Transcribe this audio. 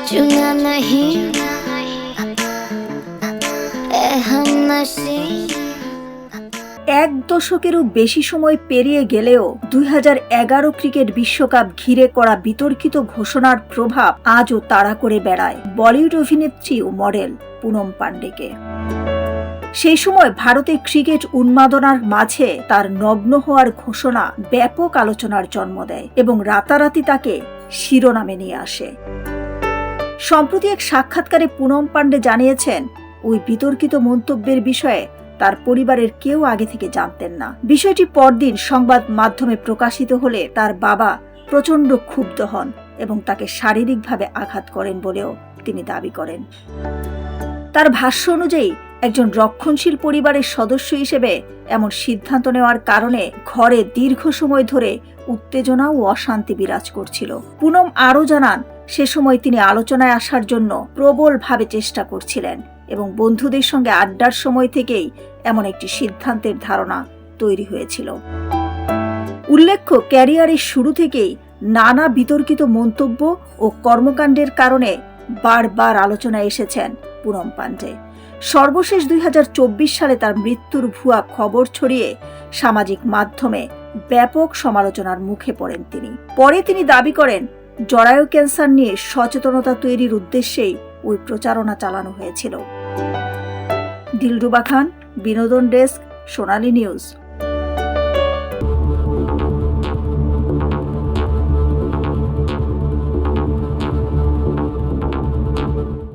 चुना नहीं हम नसीब। এক দশকেরও বেশি সময় পেরিয়ে গেলেও 2011 ক্রিকেট বিশ্বকাপ ঘিরে করা বিতর্কিত ঘোষণার প্রভাব আজও তাড়া করে বেড়ায় বলিউড অভিনেত্রী ও মডেল পুনম পান্ডেকে। সেই সময় ভারতে ক্রিকেট উন্মাদনার মাঝে তার নগ্ন হওয়ার ঘোষণা ব্যাপক আলোচনার জন্ম দেয় এবং রাতারাতি তাকে শিরোনামে নিয়ে আসে। সম্প্রতি এক সাক্ষাৎকারে পুনম পান্ডে জানিয়েছেন, ওই বিতর্কিত মন্তব্যের বিষয়ে তার পরিবারের কেউ আগে থেকে জানতেন না। বিষয়টি পরদিন সংবাদ মাধ্যমে প্রকাশিত হলে তার বাবা প্রচণ্ড ক্ষুব্ধ হন এবং তাকে শারীরিকভাবে আঘাত করেন বলেও তিনি দাবি করেন। তার ভাষ্য অনুযায়ী একজন রক্ষণশীল পরিবারের সদস্য হিসেবে এমন সিদ্ধান্ত নেওয়ার কারণে ঘরে দীর্ঘ সময় ধরে উত্তেজনা ও অশান্তি বিরাজ করছিল। পুনম আরও জানান, সে সময় তিনি আলোচনায় আসার জন্য প্রবলভাবে চেষ্টা করছিলেন এবং বন্ধুদের সঙ্গে আড্ডার সময় থেকেই এমন একটি সিদ্ধান্তের ধারণা তৈরি হয়েছিল। উল্লেখ্য, ক্যারিয়ারের শুরু থেকেই নানা বিতর্কিত মন্তব্য ও কর্মকাণ্ডের কারণে বারবার আলোচনায় এসেছেন পুনম পান্ডে। সর্বশেষ 2024 সালে তার মৃত্যুর ভুয়া খবর ছড়িয়ে সামাজিক মাধ্যমে ব্যাপক সমালোচনার মুখে পড়েন তিনি। পরে তিনি দাবি করেন, জরায়ু ক্যান্সার নিয়ে সচেতনতা তৈরির উদ্দেশ্যেই ওই প্রচারণা চালানো হয়েছিল। দিলরুবা খান, বিনোদন ডেস্ক, সোনালী নিউজ।